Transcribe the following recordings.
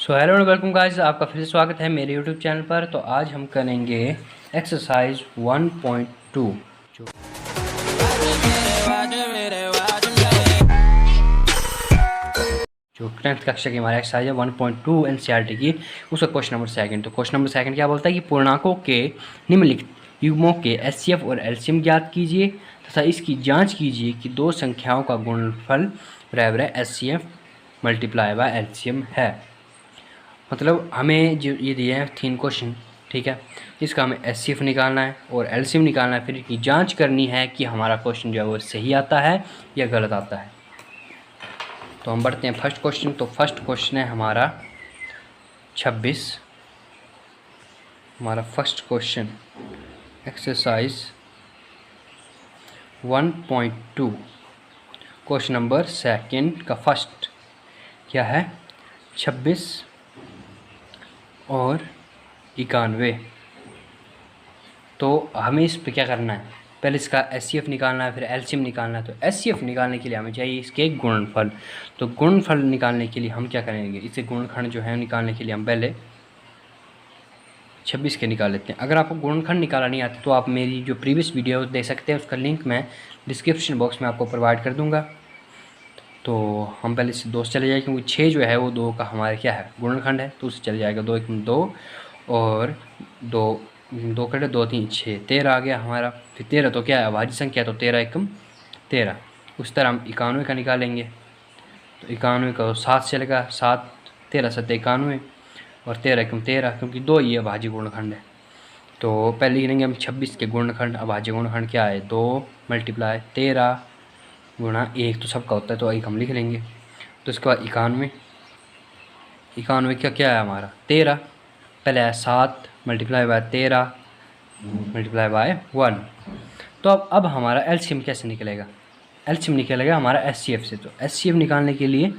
So hello and welcome guys, आपका फिर से स्वागत है मेरे यूट्यूब चैनल पर। तो आज हम करेंगे एक्सरसाइज 1.2 जो 10th कक्षा की हमारी एक्सरसाइज है 1.2 एनसीईआरटी की। उसका क्वेश्चन नंबर सेकंड। तो क्वेश्चन नंबर सेकंड क्या बोलता है कि पूर्णांकों के निम्नलिखित युग्मों के एचसीएफ और एलसीएम ज्ञात कीजिए तथा इसकी जांच कीजिए कि दो संख्याओं का गुणनफल बराबर है एचसीएफ मल्टीप्लाई बाय एलसीएम है। मतलब हमें जो ये दिए हैं 3 क्वेश्चन, ठीक है, इसका हमें एचसीएफ निकालना है और एलसीएम निकालना है, फिर इनकी जांच करनी है कि हमारा क्वेश्चन जो है वो सही आता है या गलत आता है। तो हम बढ़ते हैं फर्स्ट क्वेश्चन। तो फर्स्ट क्वेश्चन है हमारा 26। हमारा first question exercise 1.2 question number second का फर्स्ट क्या है 26 और 91। तो हमें इस पे क्या करना है, पहले इसका एचसीएफ निकालना है, फिर एलसीएम निकालना है। तो एचसीएफ निकालने के लिए हमें चाहिए इसके गुणनफल। तो गुणनफल निकालने के लिए हम क्या करेंगे, इसे गुणनखंड जो है निकालने के लिए हम पहले 26 के निकाल लेते हैं। अगर आपको गुणनखंड निकालना नहीं आता तो आप मेरी जो प्रीवियस वीडियो देख सकते हैं, उसका लिंक मैं डिस्क्रिप्शन बॉक्स में आपको प्रोवाइड कर दूँगा। तो हम पहले इससे 2 से चले जाएंगे, क्योंकि 6 जो है वो 2 का हमारे क्या है गुणनखंड है, तो उससे चले जाएगा 2 1 2 और 2 2 कटे 2 3 6 13 आ गया हमारा। फिर 13 तो क्या है अभाज्य संख्या, तो 13 1 13। उस तरह हम 91 का निकालेंगे। तो 91 का 7 चलेगा, 7 13 7 91 और 13 1 13, क्योंकि 2 ये अभाज्य गुणनखंड है। तो पहले लिखेंगे हम 26 के गुणनखंड। अभाज्य गुणनखंड क्या है 2 मल्टीप्लाई 13 गुणा 1, तो सबका होता है तो 1 हम लिख लेंगे। तो इसके बाद 91 का क्या है हमारा 13, पहले है 7 मल्टीप्लाई बाय 13 मल्टीप्लाई बाय 1। तो अब हमारा एलसीएम कैसे निकलेगा, एलसीएम निकलेगा हमारा एचसीएफ से। तो एचसीएफ निकालने के लिए,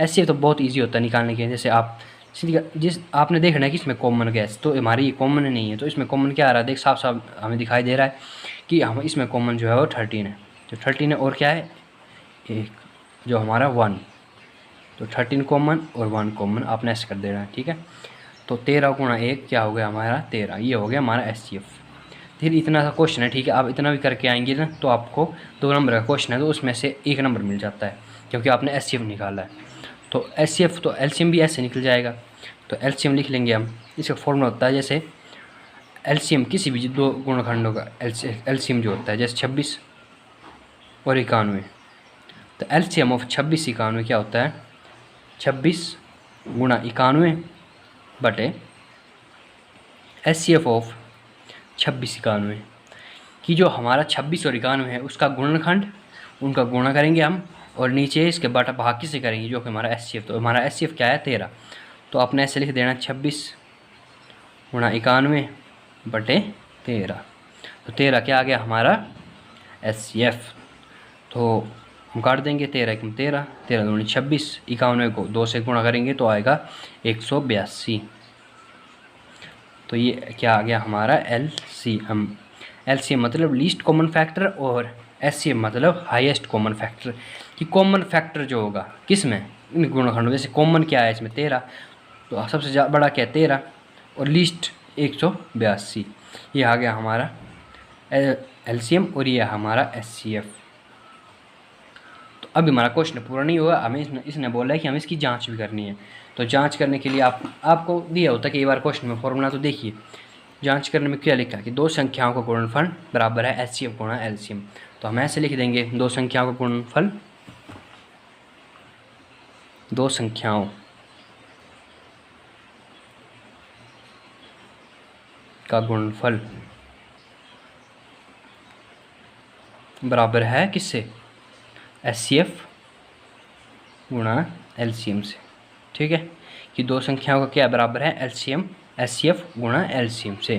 एचसीएफ तो बहुत इजी होता है निकालने के लिए। जैसे आप जिस आपने देखना है कि इसमें कॉमन गैस, तो हमारी ये कॉमन नहीं है, तो इसमें कॉमन क्या आ रहा है, देख साफ साफ हमें दिखाई दे रहा है कि हम इसमें कॉमन जो है वो 13 है। तो 13 है और क्या है एक जो हमारा 1, तो 13 कॉमन और 1 कॉमन आपने ऐसे कर देना है, ठीक है। तो 13 गुणा 1 क्या हो गया हमारा 13, ये हो गया हमारा एचसीएफ। फिर इतना सा क्वेश्चन है, ठीक है, आप इतना भी करके आएंगे ना तो आपको 2 नंबर का क्वेश्चन है, तो उसमें से 1 नंबर मिल जाता है क्योंकि आपने एचसीएफ निकाला है। तो एचसीएफ तो एलसीएम भी ऐसे निकल जाएगा। तो एलसीएम लिख लेंगे हम। इसका फॉर्मूला होता है जैसे एलसीएम किसी भी 2 गुणनखंडों का एलसीएम जो होता है, जैसे 26 और 91। तो एलसीएम ऑफ 26 91 क्या होता है 26 गुणा 91 बटे एचसीएफ ऑफ 26 91 कि जो हमारा 26 और 91 है उसका गुणनखंड, उनका गुणा करेंगे हम और नीचे इसके बटा भाग किसे करेंगे जो कि हमारा एचसीएफ। तो हमारा एचसीएफ क्या है 13। तो आपने ऐसे लिख देना 26 गुणा 91 बटे 13। तो 13 क्या आ गया हमारा एचसीएफ। तो हम काट देंगे 13 1 13 13 दूनी 26, 91 को 2 से गुणा करेंगे तो आएगा 182। तो ये क्या आ गया हमारा एलसीएम। एलसीएम मतलब लीस्ट कॉमन फैक्टर और एचसीएम मतलब हाईएस्ट कॉमन फैक्टर। कि कॉमन फैक्टर जो होगा किस में इन गुणनखंडों, जैसे कॉमन क्या है इसमें 13, तो सबसे बड़ा क्या है 13 और लीस्ट 182। ये आ गया हमारा एलसीएम और ये हमारा एचसीएफ। तो अभी हमारा क्वेश्चन पूरा नहीं हुआ, हमें इसने बोला है कि हमें इसकी जांच भी करनी है। तो जांच करने के लिए आपको दिया होता है कि एक बार क्वेश्चन में फॉर्मूला तो देखिए। जांच करने में क्या लिखा है कि 2 संख्याओं का गुणनफल बराबर है एचसीएफ गुणा एलसीएम। तो हम ऐसे लिख देंगे 2 संख्याओं का गुणनफल, 2 संख्याओं का गुणनफल बराबर है किससे एचसीएफ गुणा एलसीएम से, ठीक है। कि 2 संख्याओं का क्या बराबर है एलसीएम एचसीएफ गुणा एलसीएम से।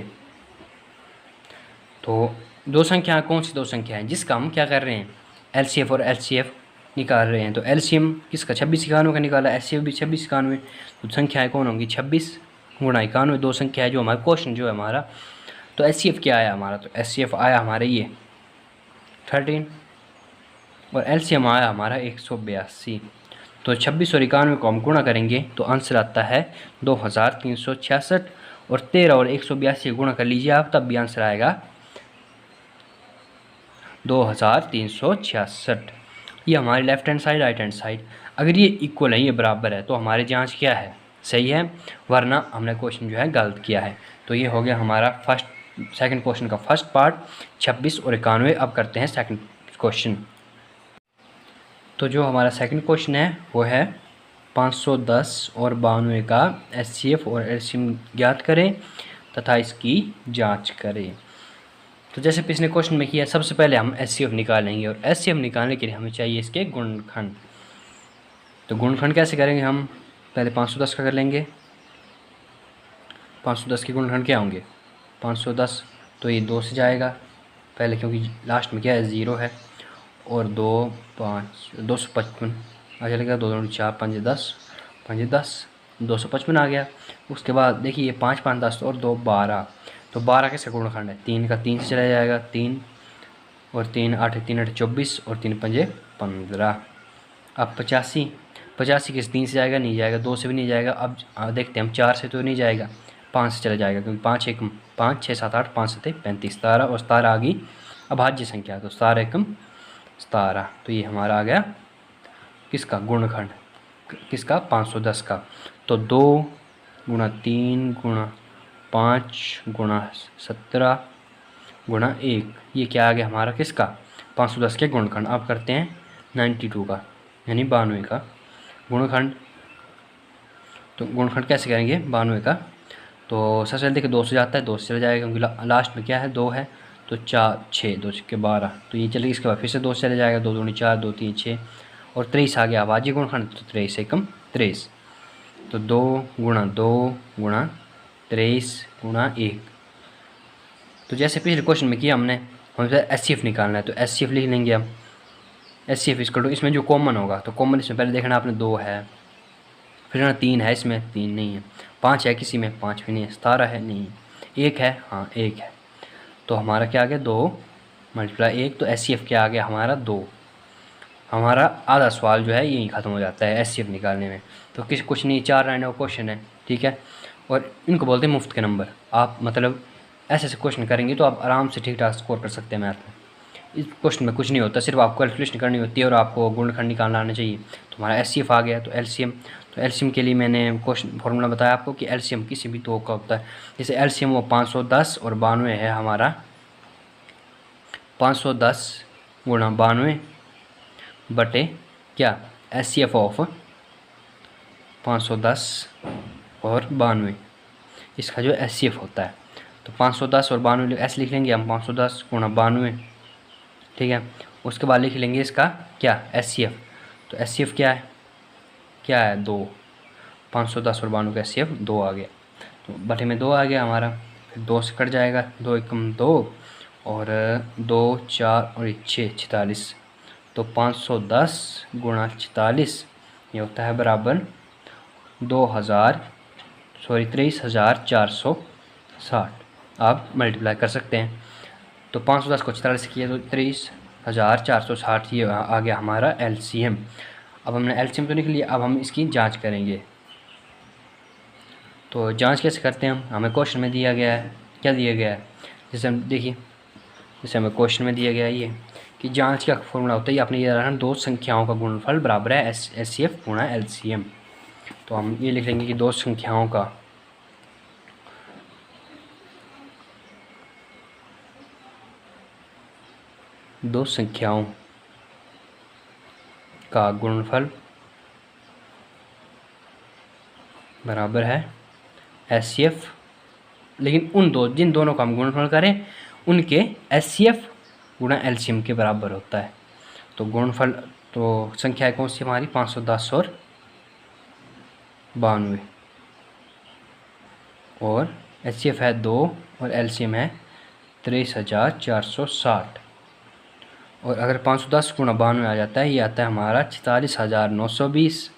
तो 2 संख्या कौन सी 2 संख्या है जिसका हम क्या कर रहे हैं एलसीएफ और एचसीएफ निकाल रहे हैं। तो एलसीएम किसका 26 91 का निकाला, एचसीएफ भी 26 91। तो संख्याएँ कौन होंगी 26 गुणा 91, 2 संख्या है जो हमारा क्वेश्चन जो है हमारा। तो एचसीएफ क्या आया हमारा, तो एचसीएफ आया हमारे ये 13 और एलसीएम आया हमारा 182। तो 26 और 91 को हम गुणा करेंगे तो आंसर आता है 2366, और 13 और 182 गुणा कर लीजिए आप, तब भी आंसर आएगा 2366। ये हमारी left hand side, right hand side. अगर ये इक्वल है, ये बराबर है, तो हमारी जांच क्या है, सही है, वरना हमने क्वेश्चन जो है गलत किया है। तो ये हो गया हमारा सेकंड क्वेश्चन का फर्स्ट पार्ट, 26 और 91। अब करते हैं सेकंड क्वेश्चन। तो जो हमारा सेकंड क्वेश्चन है वो है 510 और 92 का एचसीएफ और एलसीएम ज्ञात करें तथा इसकी जांच करें। तो जैसे पिछले क्वेश्चन में किया, सबसे पहले हम एचसीएफ निकालेंगे, और एचसीएफ निकालने के लिए हमें चाहिए इसके गुणनखंड। तो गुणनखंड कैसे करेंगे, हम पहले 510 का कर लेंगे। 510 के गुणनखंड क्या होंगे, 510 तो ये 2 से जाएगा पहले, क्योंकि लास्ट में क्या है, 0 है, और 2 5 255 आ चलेगा, 2 2 4 5 10 5 10 255 आ गया। उसके बाद देखिए 5 5 10 और 2 12, तो 12 कैसे गुणनखंड है, 3 का 3 से चला जाएगा, 3 और 3 8 3 8 24 और 3 5 15। अब 85 किस 3 से जाएगा, नहीं जाएगा, 2 से भी नहीं जाएगा। अब देखते हैं हम, 4 से तो नहीं जाएगा, 5 से चला जाएगा, क्योंकि 5 1 5 6 7 8 5 7 35 17, और 17 आ गई अभाज्य संख्या, तो 17 1 17। तो ये हमारा आ गया किसका गुणनखंड, किसका, 510 का। तो 2 गुणा 3 गुणा 5 गुणा 17 गुणा 1, ये क्या आ गया हमारा, किसका, 510 के गुणनखंड। अब करते हैं 92 का, यानी 92 का गुणनखंड। तो गुणनखंड कैसे करेंगे 92 का, तो सबसे पहले देखिए 2 से जाता है, 2 से चला जाएगा, क्योंकि लास्ट में क्या है, 2 है, तो 4 6 2 के 12, तो ये चलेगी। इसके बाद फिर से 2 से चले जाएगा, 2 2 4 2 3 6, और 23 आ गया अभाज्य गुणनखंड, तो 23 1 23। तो 2 गुणा 23 गुणा 1। तो जैसे पिछले क्वेश्चन में किया हमने, हमें एचसीएफ निकालना है, तो एचसीएफ लिख लेंगे हम। एचसीएफ इसमें जो कॉमन होगा, तो कॉमन इसमें पहले देखना आपने 2 है, फिर ना 3 है, इसमें 3 नहीं है, 5 है, किसी में 5 भी नहीं है, 17 है, नहीं, 1 है, हाँ 1 है, तो हमारा क्या आ गया 2 × 1, तो एचसीएफ क्या आ गया हमारा 2। हमारा आधा सवाल जो है यहीं ख़त्म हो जाता है एचसीएफ निकालने में। तो कुछ नहीं, 4 लाइनों का क्वेश्चन है, ठीक है, और इनको बोलते हैं मुफ्त के नंबर। आप मतलब ऐसे क्वेश्चन करेंगे तो आप आराम से ठीक ठाक स्कोर कर सकते हैं मैथ में। इस क्वेश्चन में कुछ नहीं होता, सिर्फ आपको कैलकुलेशन करनी होती है और आपको गुणनखंड निकालना आना चाहिए। तो हमारा एचसीएफ आ गया। तो एलसीएम के लिए मैंने क्वेश्चन फॉर्मूला बताया आपको कि एलसीएम किसी भी दो का होता है। जैसे एलसीएम वो 510 और 92 है हमारा, 510 गुणा 92 बटे क्या, एचसीएफ ऑफ 510 और 92, इसका जो एचसीएफ होता है। तो 510 और 92 ऐसे लिख लेंगे हम, 510 गुणा 92, ठीक है। उसके बाद लिख लेंगे इसका क्या, एचसीएफ। तो एचसीएफ क्या है 2, 510 और 92 का एचसीएफ 2 आ गया, तो बटे में 2 आ गया हमारा, फिर 2 से कट जाएगा, 2 एकम 2 और 2 4 और 6 46, तो 510 गुणा 46 ये होता है बराबर 23,460। आप मल्टीप्लाई कर सकते हैं। तो 510 को 46 से किया तो 23,460 ये आ गया हमारा एलसीएम। अब हमने एलसीएम तो निकल लिया, अब हम इसकी जांच करेंगे। तो जांच कैसे करते हैं हमें क्वेश्चन में दिया गया है, क्या दिया गया है, जैसे हम देखिए, जैसे हमें क्वेश्चन में दिया गया है ये कि जांच का फॉर्मूला होता है, आपने ये रखना, दो संख्याओं का गुणनफल बराबर है एचसीएफ गुणा एलसीएम। तो हम ये लिख लेंगे कि दो संख्याओं का गुणनफल बराबर है एचसीएफ, लेकिन जिन दोनों का हम गुणनफल करें उनके एचसीएफ गुणा एलसीएम के बराबर होता है। तो गुणनफल, तो संख्या कौन सी हमारी, 510 और 92, और एचसीएफ है 2 और एलसीएम है 23,460। और अगर 510 गुणा 92 आ जाता है, ये आता है हमारा 46,920,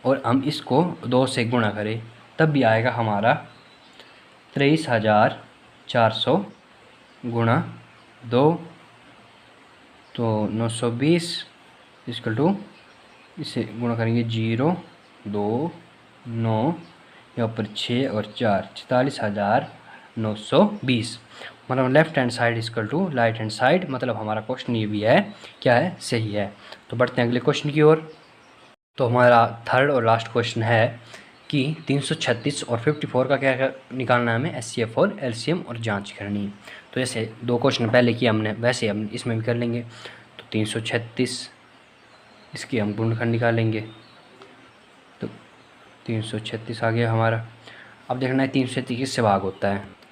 और हम इसको 2 से गुणा करें तब भी आएगा हमारा 23,400 गुणा 2, तो 920 = इसे गुणा करेंगे 0, 2, 9, यहाँ पर 6 और 4, 44,920। मतलब left hand side equal to right hand side, मतलब हमारा क्वेश्चन ये भी है क्या है, सही है। तो बढ़ते हैं अगले क्वेश्चन की ओर। तो हमारा थर्ड और लास्ट क्वेश्चन है कि 336 और 54 का क्या निकालना है हमें, SCF और LCM और जांच करनी है। तो जैसे 2 क्वेश्चन पहले किया हमने, वैसे हम इसमें भी कर लेंगे। तो 336 इसकी हम गुणनखंड निकालेंगे, तो 336 आ गया हमारा। अब देखना है 336 किससे भाग होता है।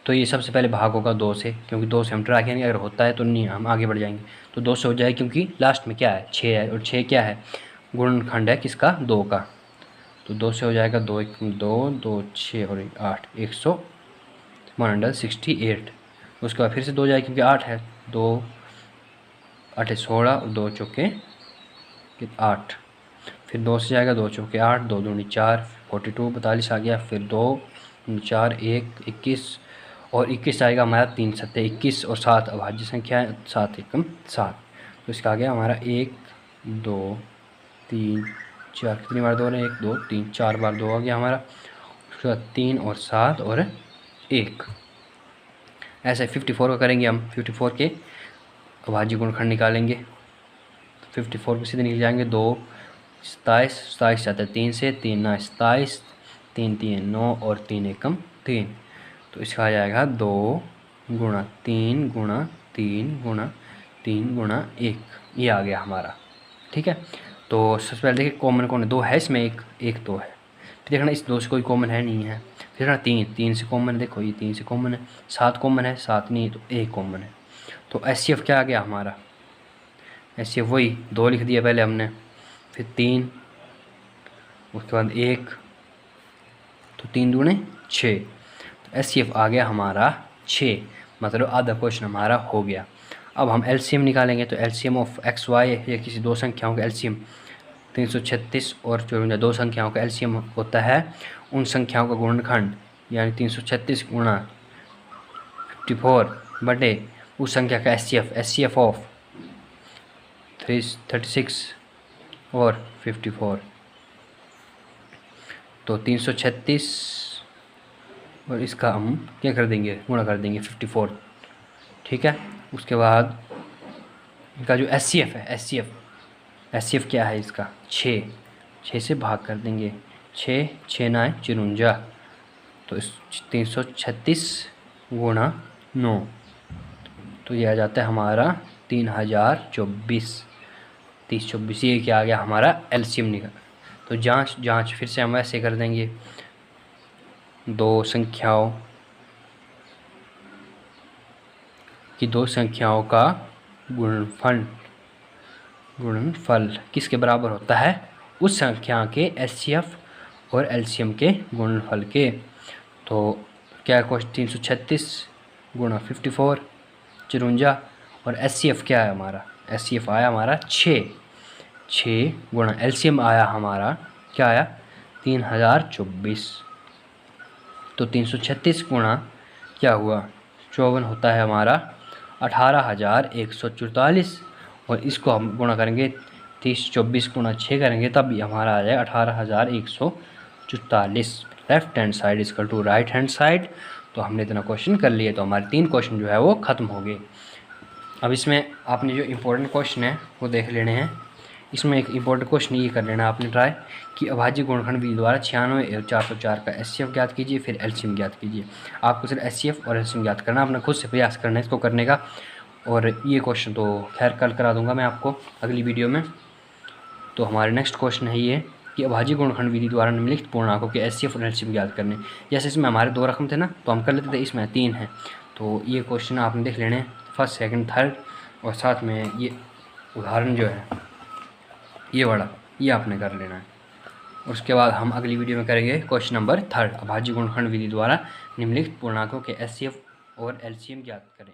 तो ये सबसे पहले भाग होगा 2 से, क्योंकि 2 से हम ट्राई करेंगे, अगर होता है तो नहीं हम आगे बढ़ जाएंगे। तो 2 से हो जाए, क्योंकि लास्ट में क्या है 6 है, और 6 क्या है, गुणनखंड है किसका, 2 का। तो 2 से हो जाएगा 2 1 2, 2 6 और 8, 168। उसके बाद फिर से 2 जाए, क्योंकि 8 है, 2 8 16 और 2 चौके 8। फिर 2 से जाएगा 2 चौके 8, 2 दूनी 4, 42 42 आ गया। फिर 2 4 1 21 और 21 आएगा हमारा, 3 7 21 और 7 अभाज्य संख्या है, 7 एकम 7। तो इसका आ गया हमारा 1 2 3 4, कितनी बार 2 है, 1 2 3 4 बार 2 आ गया हमारा। उसके बाद 3 और 7 और 1। ऐसे 54 का करेंगे हम, 54 के अभाज्य गुणनखंड निकालेंगे। 54 को सीधे निकल जाएंगे, 2 27 27 जाता है 3 से, 3 9 27, 3 3 9 और 3 एकम 3। तो इसका आ जाएगा 2 गुणा 3 गुणा 3 गुणा 3 गुणा 1, ये आ गया हमारा। ठीक है। तो सबसे पहले देखिए कॉमन कौन है, 2 है इसमें, एक 2 है। फिर देखना इस 2 से कोई कॉमन है नहीं है। फिर देखना 3 से कॉमन है, देखो ये 3 से कॉमन है। 7 कॉमन है, 7 नहीं है, तो 1 कॉमन है। तो SCF क्या आ गया हमारा, SCF वही 2 लिख दिया पहले हमने, फिर 3, उसके बाद 1, तो 3 दूने 6। तो SCF आ गया हमारा 6, मतलब आधा क्वेश्चन हमारा हो गया। अब हम LCM निकालेंगे। तो LCM ऑफ XY या किसी 2 संख्याओं का LCM, 336 और 54, 2 संख्याओं का LCM होता है उन संख्याओं का गुणनखंड, यानी 336 गुणा 54 बटे उस संख्या का SCF ऑफ 36 और 54। तो 336 और इसका हम क्या कर देंगे, गुणा कर देंगे 54। ठीक है। उसके बाद इनका जो SCF है, SCF क्या है इसका, 6 से भाग कर देंगे, 6 6 9 54। तो इस 336 गुणा 9, तो ये आ जाता है हमारा 3024, 3024। ये क्या आ गया हमारा LCM निकल। तो जांच फिर से हम ऐसे कर देंगे, 2 संख्याओं का गुणनफल किसके बराबर होता है, उस संख्या के SCF और LCM के गुणनफल के। तो क्या क्वेश्चन 336 गुणा 54 54, और SCF क्या है हमारा, SCF आया हमारा 6 गुणा LCM आया हमारा क्या आया, 3024। तो 336 गुणा क्या हुआ 54 होता है हमारा 18,144, और इसको हम गुणा करेंगे 3024 गुणा 6 करेंगे, तब ये हमारा आ जाएगा 18,144। Left hand side equal to right hand side. तो हमने इतना क्वेश्चन कर लिए, तो हमारे 3 क्वेश्चन जो है वो ख़त्म हो गए। अब इसमें आपने जो इम्पोर्टेंट क्वेश्चन है वो देख लेने हैं। इसमें एक इम्पोर्टेंट क्वेश्चन ये कर लेना आपने ट्राई कि अभाज्य गुणनखंड विधि द्वारा 96 और 404 का SCF ज्ञात कीजिए, फिर LCM ज्ञात कीजिए। आपको सिर्फ SCF और LCM ज्ञात करना, अपना खुद से प्रयास करना है इसको करने का। और ये क्वेश्चन तो खैर कल करा दूंगा मैं आपको अगली वीडियो में। तो हमारे नेक्स्ट क्वेश्चन है ये कि अभाज्य गुणनखंड विधि द्वारा निम्नलिखित पूर्णांकों के SCF और LCM ज्ञात करने। जैसे इसमें हमारे 2 रकम थे ना, तो हम कर लेते थे, इसमें 3 है। तो ये क्वेश्चन आपने देख लेने फर्स्ट सेकंड थर्ड, और साथ में ये उदाहरण जो है ये वाला, ये आपने कर लेना है। उसके बाद हम अगली वीडियो में करेंगे क्वेश्चन नंबर 3, अभाज्य गुणनखंड विधि द्वारा निम्नलिखित पूर्णांकों के SCF और LCM ज्ञात करें।